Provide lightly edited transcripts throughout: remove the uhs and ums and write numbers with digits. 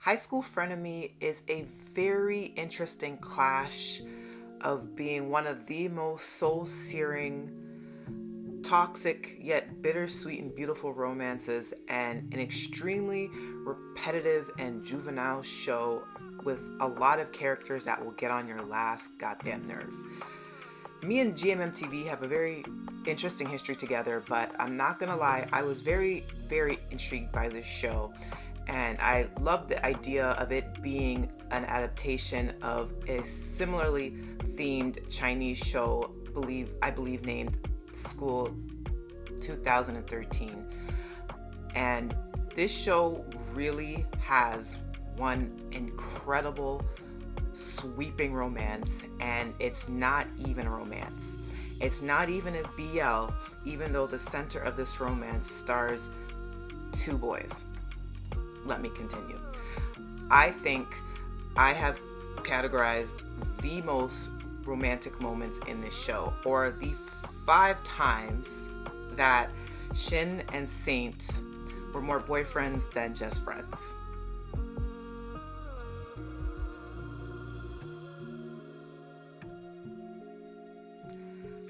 High School Frenemy is a very interesting clash of being one of the most soul-searing, toxic yet bittersweet and beautiful romances, and an extremely repetitive and juvenile show with a lot of characters that will get on your last goddamn nerve. Me and GMMTV have a very interesting history together, but I'm not gonna lie, I was very, very intrigued by this show. And I love the idea of it being an adaptation of a similarly themed Chinese show, I believe named School 2013. And this show really has one incredible sweeping romance, and it's not even a romance. It's not even a BL, even though the center of this romance stars two boys. Let me continue. I think I have categorized the most romantic moments in this show, or the 5 times that Shin and Saint were more boyfriends than just friends.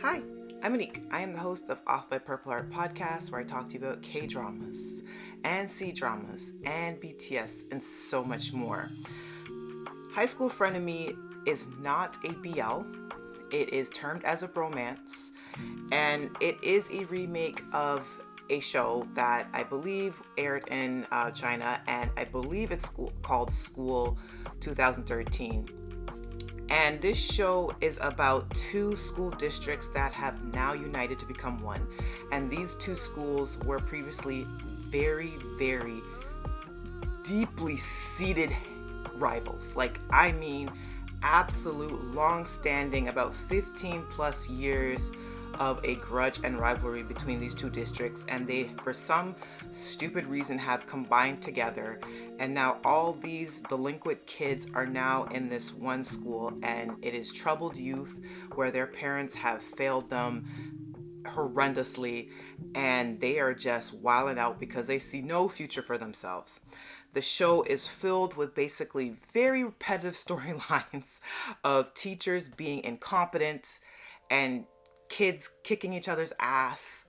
Hi, I'm Monique. I am the host of Off by Purple Heart podcast, where I talk to you about K-dramas and C-dramas and BTS and so much more. High School Frenemy is not a BL. It is termed as a bromance, and it is a remake of a show that I believe aired in China, and I believe it's called School 2013. And this show is about 2 school districts that have now united to become one. And these 2 schools were previously very, very deeply seated rivals. Like, I mean, absolute long-standing, about 15 plus years of a grudge and rivalry between these 2 districts, and they, for some stupid reason, have combined together, and now all these delinquent kids are now in this one school, and it is troubled youth where their parents have failed them horrendously, and they are just wilding out because they see no future for themselves. The show is filled with basically very repetitive storylines of teachers being incompetent and kids kicking each other's ass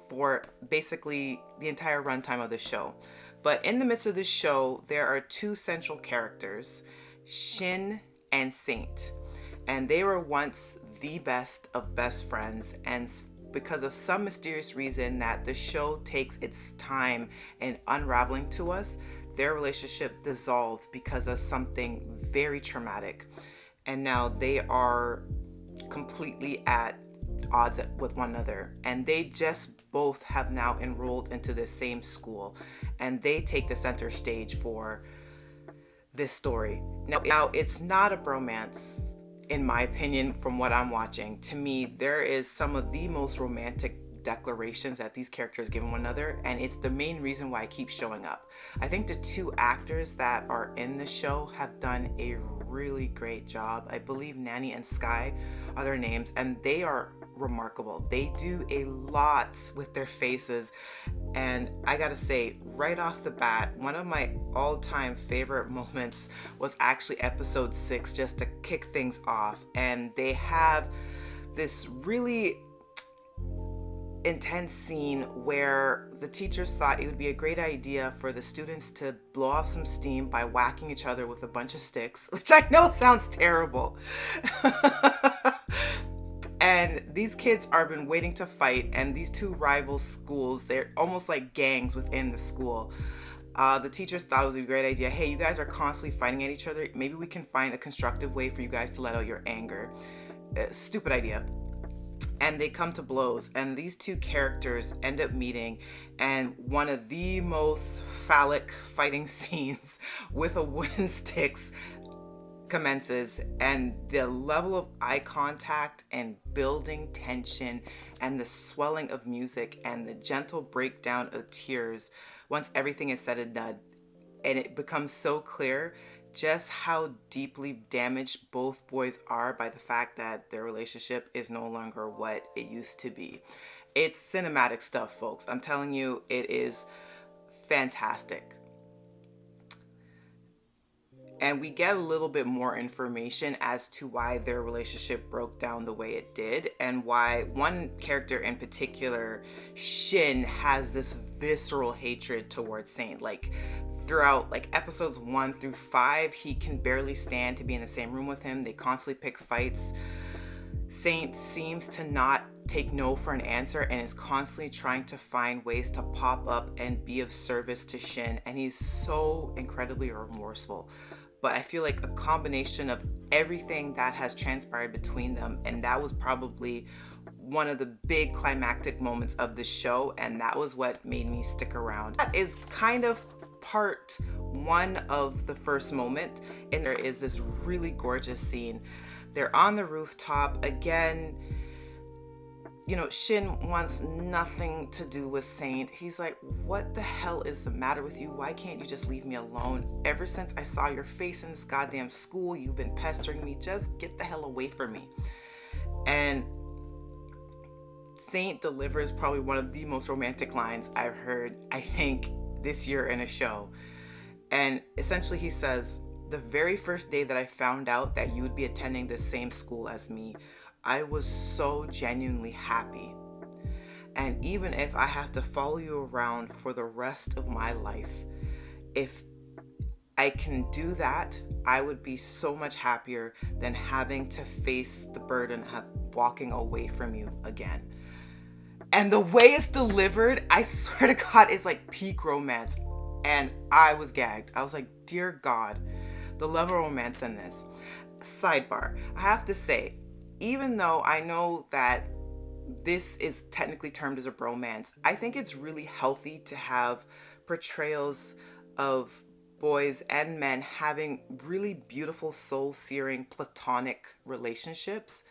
for basically the entire runtime of the show. But in the midst of this show, there are 2 central characters, Shin and Saint. And they were once the best of best friends, and because of some mysterious reason that the show takes its time in unraveling to us, their relationship dissolved because of something very traumatic. And now they are completely at odds with one another, and they just both have now enrolled into the same school, and they take the center stage for this story. Now it's not a bromance, in my opinion, from what I'm watching. To me, there is some of the most romantic declarations that these characters give one another, and it's the main reason why I keep showing up. I think the 2 actors that are in the show have done a really great job. I believe Nani and Sky are their names, and they are remarkable. They do a lot with their faces, and I gotta say, right off the bat, one of my all-time favorite moments was actually episode 6, just to kick things off. And they have this really intense scene where the teachers thought it would be a great idea for the students to blow off some steam by whacking each other with a bunch of sticks, which I know sounds terrible. And these kids are been waiting to fight, and these 2 rival schools, they're almost like gangs within the school. The teachers thought it was a great idea. Hey, you guys are constantly fighting at each other. Maybe we can find a constructive way for you guys to let out your anger. Stupid idea. And they come to blows, and these 2 characters end up meeting, and one of the most phallic fighting scenes with a wooden sticks commences, and the level of eye contact and building tension and the swelling of music and the gentle breakdown of tears once everything is said and done, and it becomes so clear just how deeply damaged both boys are by the fact that their relationship is no longer what it used to be. It's cinematic stuff, folks. I'm telling you, it is fantastic. And we get a little bit more information as to why their relationship broke down the way it did, and why one character in particular, Shin, has this visceral hatred towards Saint. Like throughout like episodes 1 through 5, he can barely stand to be in the same room with him. They constantly pick fights. Saint seems to not take no for an answer and is constantly trying to find ways to pop up and be of service to Shin, and he's so incredibly remorseful. But I feel like a combination of everything that has transpired between them, and that was probably one of the big climactic moments of the show, and that was what made me stick around. That is kind of part 1 of the first moment, and there is this really gorgeous scene. They're on the rooftop again. You know, Shin wants nothing to do with Saint. He's like, what the hell is the matter with you? Why can't you just leave me alone? Ever since I saw your face in this goddamn school, you've been pestering me. Just get the hell away from me. And Saint delivers probably one of the most romantic lines I've heard, I think, this year in a show. And essentially he says, the very first day that I found out that you would be attending the same school as me, I was so genuinely happy. And even if I have to follow you around for the rest of my life, if I can do that, I would be so much happier than having to face the burden of walking away from you again. And the way it's delivered, I swear to God, it's like peak romance. And I was gagged. I was like, dear God, the level of romance in this. Sidebar, I have to say, even though I know that this is technically termed as a bromance, I think it's really healthy to have portrayals of boys and men having really beautiful, soul-searing, platonic relationships,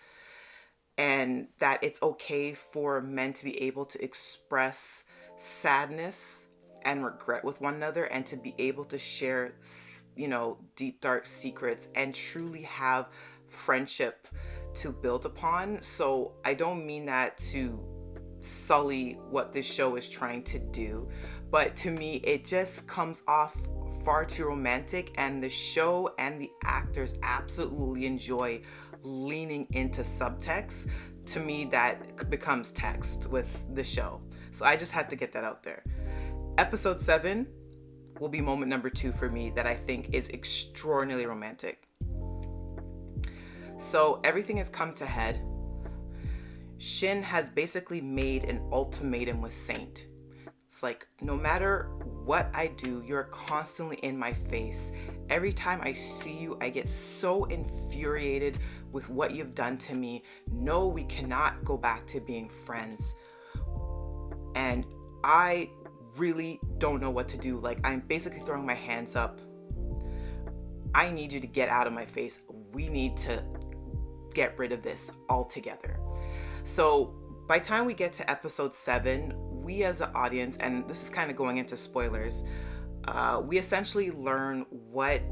and that it's okay for men to be able to express sadness and regret with one another, and to be able to share, you know, deep, dark secrets and truly have friendship to build upon. So I don't mean that to sully what this show is trying to do, but to me it just comes off far too romantic, and the show and the actors absolutely enjoy leaning into subtext. To me, that becomes text with the show. So I just had to get that out there. Episode 7 will be moment number 2 for me that I think is extraordinarily romantic. So everything has come to head. Shin has basically made an ultimatum with Saint. It's like, no matter what I do, you're constantly in my face. Every time I see you, I get so infuriated with what you've done to me. No, we cannot go back to being friends. And I really don't know what to do. Like, I'm basically throwing my hands up. I need you to get out of my face. We need to get rid of this altogether. So by the time we get to episode 7, we as an audience, and this is kind of going into spoilers, we essentially learn what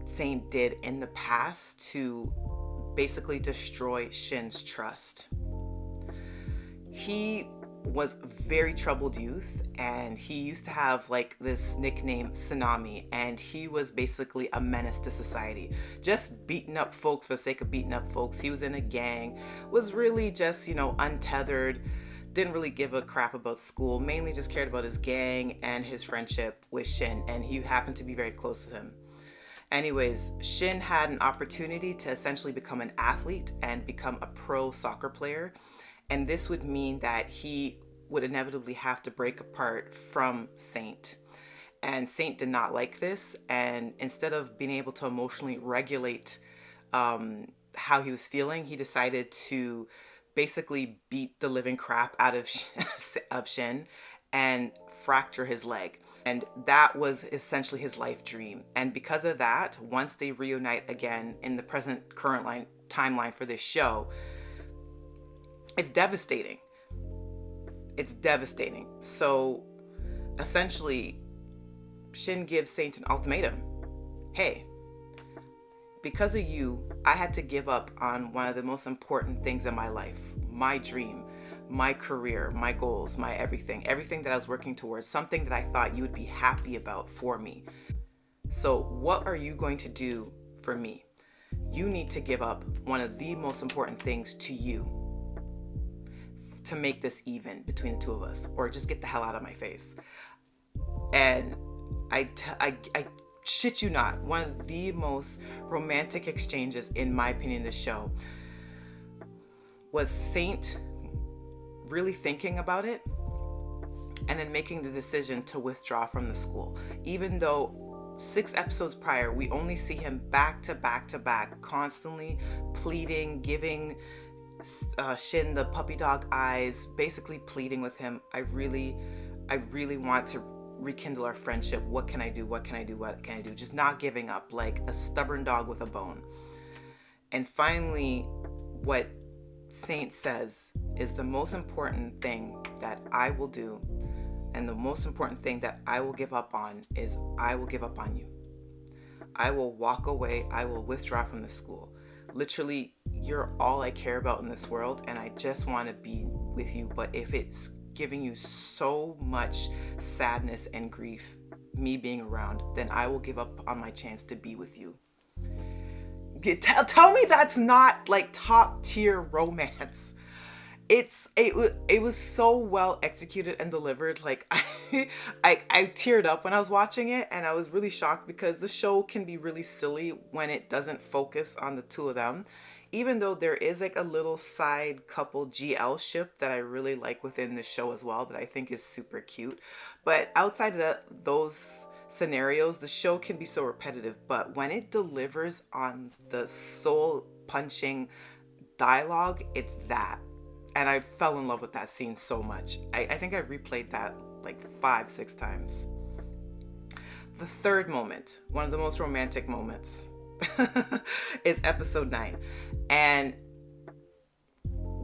Saint did in the past to basically destroy Shin's trust. He was very troubled youth, and he used to have like this nickname Tsunami, and he was basically a menace to society, just beating up folks for the sake of beating up folks. He was in a gang, was really just, you know, untethered, didn't really give a crap about school, mainly just cared about his gang and his friendship with Shin, and he happened to be very close to him. Anyways, Shin had an opportunity to essentially become an athlete and become a pro soccer player. And this would mean that he would inevitably have to break apart from Saint. And Saint did not like this. And instead of being able to emotionally regulate how he was feeling, he decided to basically beat the living crap out of Shin and fracture his leg. And that was essentially his life dream. And because of that, once they reunite again in the current timeline for this show, it's devastating. It's devastating. So essentially, Shin gives Saint an ultimatum. Hey, because of you, I had to give up on one of the most important things in my life, my dream, my career, my goals, my everything that I was working towards, something that I thought you would be happy about for me. So what are you going to do for me? You need to give up one of the most important things to you to make this even between the two of us, or just get the hell out of my face. And I shit you not, one of the most romantic exchanges, in my opinion, in this show was Saint really thinking about it and then making the decision to withdraw from the school. Even though 6 episodes prior, we only see him back to back, constantly pleading, giving Shin the puppy dog eyes, basically pleading with him. I really want to rekindle our friendship. What can I do? What can I do? What can I do? Just not giving up, like a stubborn dog with a bone. And finally, what Saint says is the most important thing that I will do, and the most important thing that I will give up on is I will give up on you. I will walk away. I will withdraw from the school. Literally, you're all I care about in this world, and I just want to be with you. But if it's giving you so much sadness and grief, me being around, then I will give up on my chance to be with you. Tell me that's not like top tier romance. It was so well executed and delivered. Like I teared up when I was watching it, and I was really shocked because the show can be really silly when it doesn't focus on the two of them. Even though there is like a little side couple GL ship that I really like within the show as well, that I think is super cute. But outside of those scenarios, the show can be so repetitive. But when it delivers on the soul punching dialogue, it's that. And I fell in love with that scene so much. I think I replayed that like 5-6 times. The third moment, one of the most romantic moments, is episode 9. And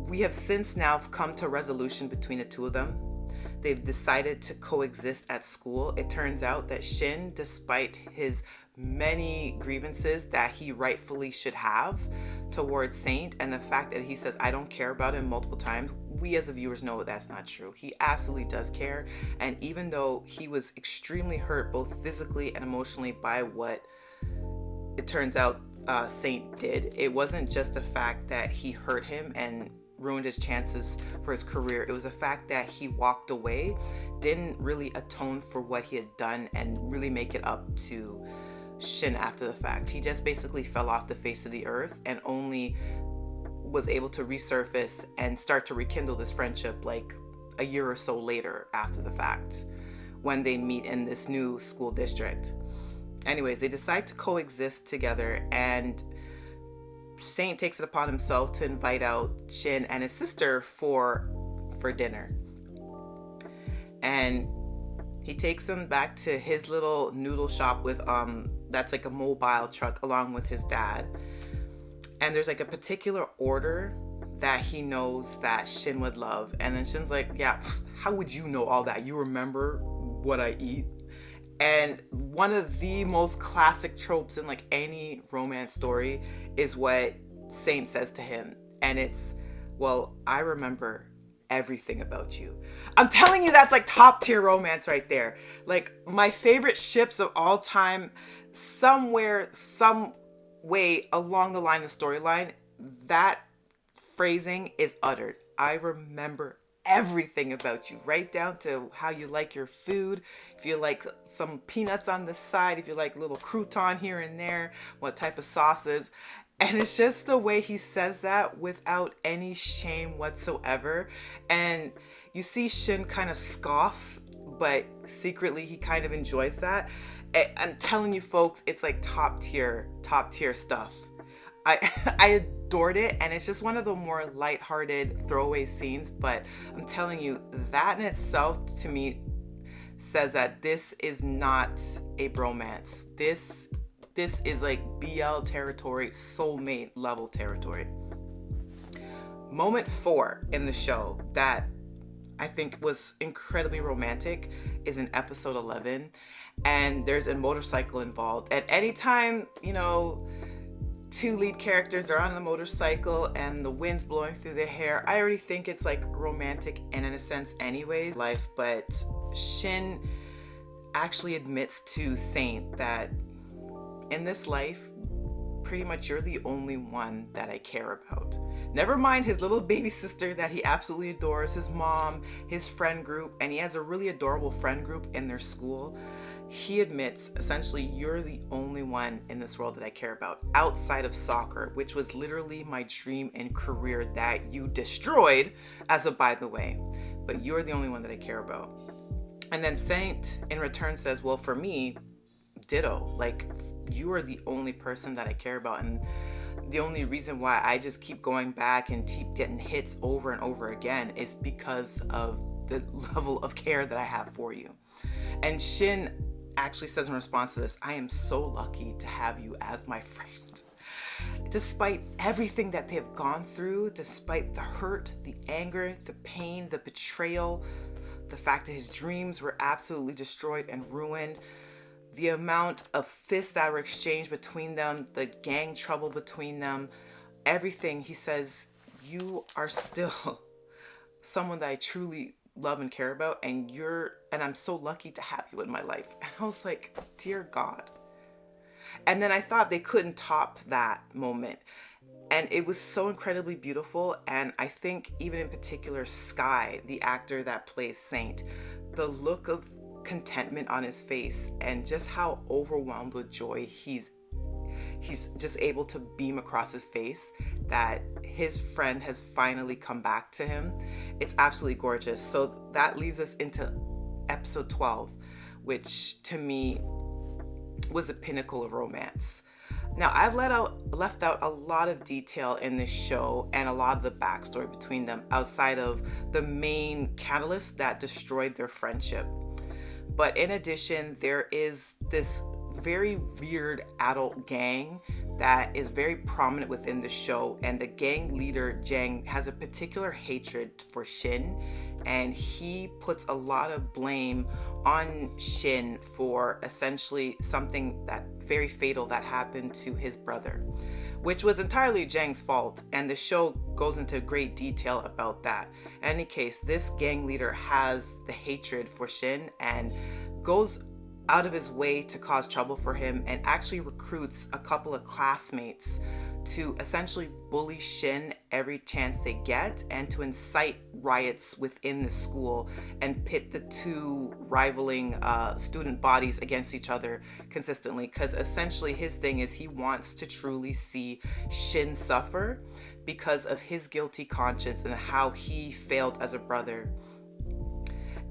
we have since now come to resolution between the two of them. They've decided to coexist at school. It turns out that Shin, despite his many grievances that he rightfully should have towards Saint, and the fact that he says, I don't care about him multiple times, we as the viewers know that's not true. He absolutely does care. And even though he was extremely hurt both physically and emotionally by what it turns out Saint did, it wasn't just the fact that he hurt him and ruined his chances for his career. It was the fact that he walked away, didn't really atone for what he had done and really make it up to Shin after the fact. He just basically fell off the face of the earth and only was able to resurface and start to rekindle this friendship like a year or so later after the fact, when they meet in this new school district. Anyways, they decide to coexist together, and Saint takes it upon himself to invite out Shin and his sister for dinner. And he takes them back to his little noodle shop with that's like a mobile truck, along with his dad. And there's like a particular order that he knows that Shin would love. And then Shin's like, yeah, how would you know all that? You remember what I eat? And one of the most classic tropes in like any romance story is what Saint says to him. And it's, well, I remember everything about you. I'm telling you, that's like top tier romance right there. Like my favorite ships of all time, somewhere, some way along the line of storyline, that phrasing is uttered. I remember everything about you, right down to how you like your food, if you like some peanuts on the side, if you like little crouton here and there, what type of sauces. And it's just the way he says that without any shame whatsoever. And you see Shin kind of scoff, but secretly he kind of enjoys that. I'm telling you folks, it's like top tier stuff. I adored it, and it's just one of the more lighthearted throwaway scenes, but I'm telling you, that in itself to me says that this is not a bromance. This is like BL territory, soulmate level territory. Moment 4 in the show that I think was incredibly romantic is in episode 11, and there's a motorcycle involved. At any time, you know, 2 lead characters are on the motorcycle and the wind's blowing through their hair, I already think it's like romantic and in a sense anyways, life. But Shin actually admits to Saint that in this life, pretty much you're the only one that I care about. Never mind his little baby sister that he absolutely adores, his mom, his friend group, and he has a really adorable friend group in their school. He admits, essentially, you're the only one in this world that I care about outside of soccer, which was literally my dream and career that you destroyed, as a by the way. But you're the only one that I care about. And then Saint in return says, well, for me, ditto. Like, you are the only person that I care about. And the only reason why I just keep going back and keep getting hits over and over again is because of the level of care that I have for you. And Shin actually says in response to this, I am so lucky to have you as my friend. Despite everything that they have gone through, despite the hurt, the anger, the pain, the betrayal, the fact that his dreams were absolutely destroyed and ruined, the amount of fists that were exchanged between them, the gang trouble between them, everything, he says, you are still someone that I truly love and care about, and I'm so lucky to have you in my life. And I was like, dear God. And then I thought they couldn't top that moment. And it was so incredibly beautiful. And I think even in particular, Sky, the actor that plays Saint, the look of contentment on his face and just how overwhelmed with joy he's just able to beam across his face that his friend has finally come back to him. It's absolutely gorgeous. So that leaves us into episode 12, which to me was a pinnacle of romance. Now, I've left out a lot of detail in this show and a lot of the backstory between them outside of the main catalyst that destroyed their friendship. But in addition, there is this very weird adult gang that is very prominent within the show, and the gang leader Jang has a particular hatred for Shin, and he puts a lot of blame on Shin for essentially something that very fatal that happened to his brother, which was entirely Jang's fault, and the show goes into great detail about that. In any case, this gang leader has the hatred for Shin and goes out of his way to cause trouble for him and actually recruits a couple of classmates to essentially bully Shin every chance they get and to incite riots within the school and pit the two rivaling student bodies against each other consistently, because essentially his thing is he wants to truly see Shin suffer because of his guilty conscience and how he failed as a brother,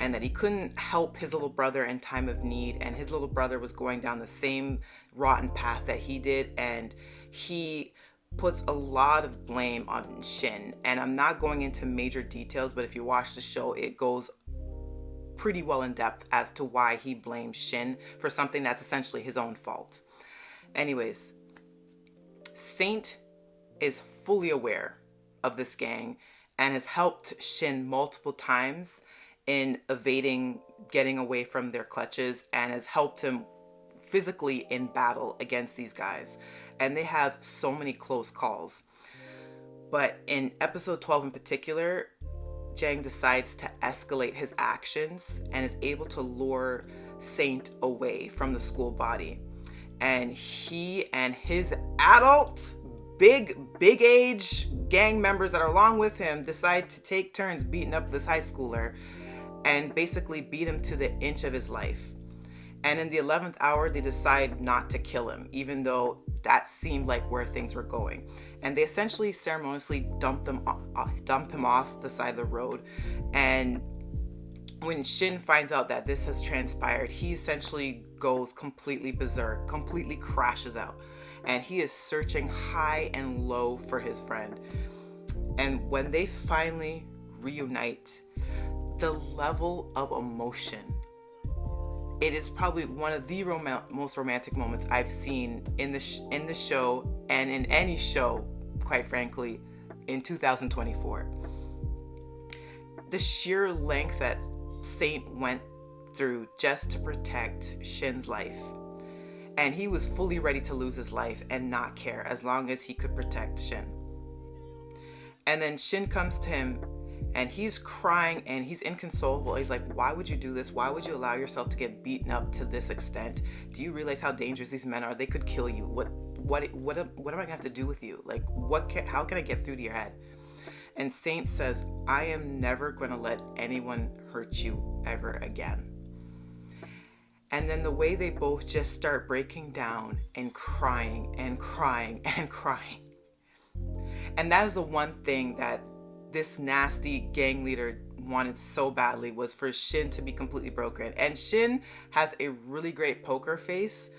and that he couldn't help his little brother in time of need, and his little brother was going down the same rotten path that he did, and he puts a lot of blame on Shin. And I'm not going into major details, but if you watch the show, it goes pretty well in depth as to why he blames Shin for something that's essentially his own fault. Anyways, Saint is fully aware of this gang and has helped Shin multiple times in evading getting away from their clutches, and has helped him physically in battle against these guys. And they have so many close calls. But in episode 12 in particular, Jang decides to escalate his actions and is able to lure Saint away from the school body. And he and his adult, big age gang members that are along with him decide to take turns beating up this high schooler and basically beat him to the inch of his life. And in the 11th hour, they decide not to kill him, even though that seemed like where things were going. And they essentially ceremoniously dump him off the side of the road. And when Shin finds out that this has transpired, he essentially goes completely berserk, completely crashes out. And he is searching high and low for his friend. And when they finally reunite, the level of emotion, it is probably one of the most romantic moments I've seen in the show and in any show, quite frankly, in 2024. The sheer length that Saint went through just to protect Shin's life. And he was fully ready to lose his life and not care as long as he could protect Shin. And then Shin comes to him And he's crying and he's inconsolable. He's like, why would you do this? Why would you allow yourself to get beaten up to this extent? Do you realize how dangerous these men are? They could kill you. What am I gonna have to do with you? Like, how can I get through to your head? And Saint says, I am never gonna let anyone hurt you ever again. And then the way they both just start breaking down and crying and crying and crying. And that is the one thing that this nasty gang leader wanted so badly, was for Shin to be completely broken. And Shin has a really great poker face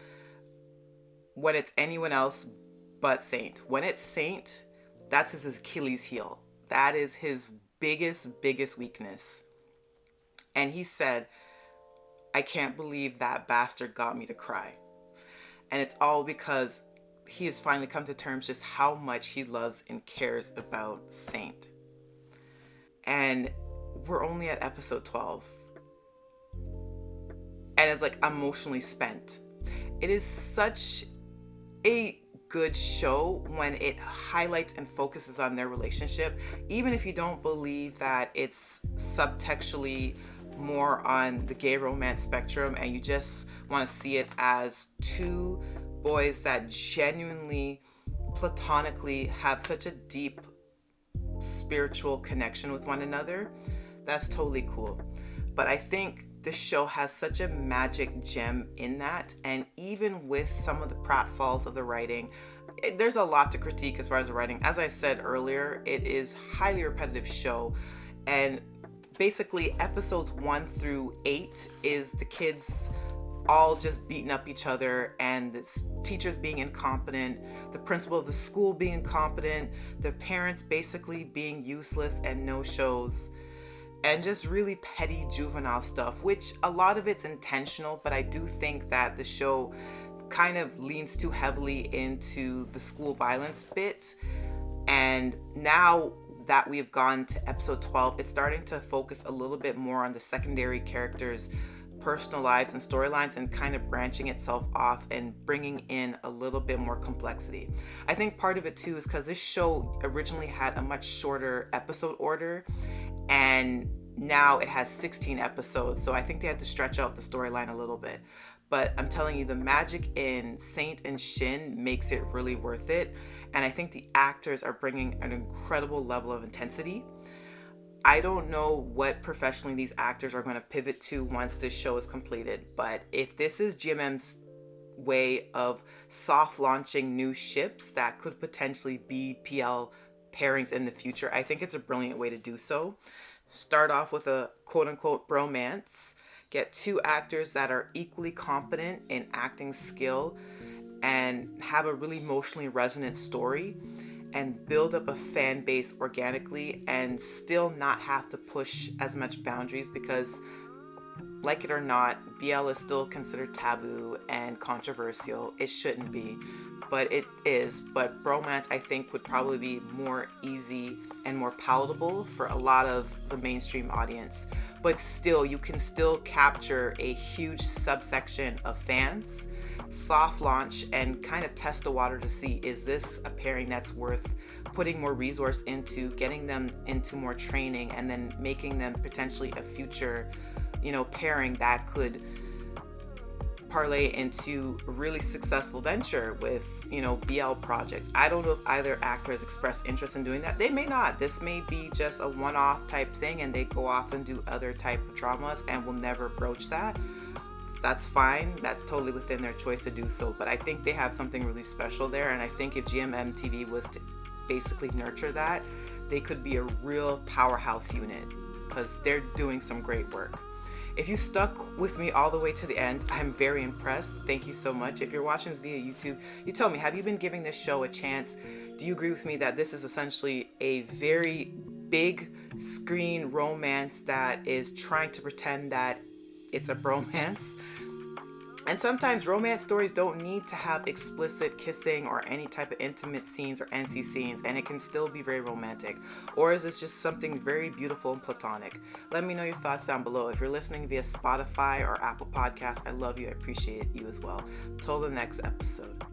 when it's anyone else but Saint. When it's Saint, that's his Achilles heel. That is his biggest weakness. And he said, I can't believe that bastard got me to cry. And it's all because he has finally come to terms just how much he loves and cares about Saint. And we're only at episode 12. And it's like emotionally spent. It is such a good show when it highlights and focuses on their relationship, even if you don't believe that it's subtextually more on the gay romance spectrum and you just want to see it as two boys that genuinely platonically have such a deep spiritual connection with one another. That's totally cool. But I think this show has such a magic gem in that, and even with some of the pratfalls of the writing, there's a lot to critique as far as the writing. As I said earlier, it is highly repetitive show, and basically episodes 1 through 8 is the kids all just beating up each other, and the teachers being incompetent, the principal of the school being incompetent, the parents basically being useless and no-shows, and just really petty juvenile stuff, which a lot of it's intentional, but I do think that the show kind of leans too heavily into the school violence bit. And now that we've gone to episode 12, it's starting to focus a little bit more on the secondary characters' personal lives and storylines, and kind of branching itself off and bringing in a little bit more complexity. I think part of it too is because this show originally had a much shorter episode order, and now it has 16 episodes, so I think they had to stretch out the storyline a little bit. But I'm telling you, the magic in Saint and Shin makes it really worth it, and I think the actors are bringing an incredible level of intensity. I don't know what professionally these actors are going to pivot to once this show is completed, but if this is GMM's way of soft launching new ships that could potentially be PL pairings in the future, I think it's a brilliant way to do so. Start off with a quote-unquote bromance, get two actors that are equally competent in acting skill and have a really emotionally resonant story, and build up a fan base organically and still not have to push as much boundaries, because like it or not, BL is still considered taboo and controversial. It shouldn't be, but it is. But bromance, I think, would probably be more easy and more palatable for a lot of the mainstream audience. But still, you can still capture a huge subsection of fans, soft launch, and kind of test the water to see, is this a pairing that's worth putting more resource into, getting them into more training, and then making them potentially a future, pairing that could parlay into a really successful venture with, BL projects. I don't know if either actor has expressed interest in doing that. They may not. This may be just a one-off type thing, and they go off and do other type of dramas and will never broach that. That's fine. That's totally within their choice to do so. But I think they have something really special there, and I think if GMMTV was to basically nurture that, they could be a real powerhouse unit, because they're doing some great work. If you stuck with me all the way to the end, I'm very impressed. Thank you so much. If you're watching this via YouTube, you tell me, have you been giving this show a chance? Do you agree with me that this is essentially a very big screen romance that is trying to pretend that it's a bromance? And sometimes romance stories don't need to have explicit kissing or any type of intimate scenes or NC scenes, and it can still be very romantic. Or is this just something very beautiful and platonic? Let me know your thoughts down below. If you're listening via Spotify or Apple Podcasts, I love you. I appreciate you as well. Till the next episode.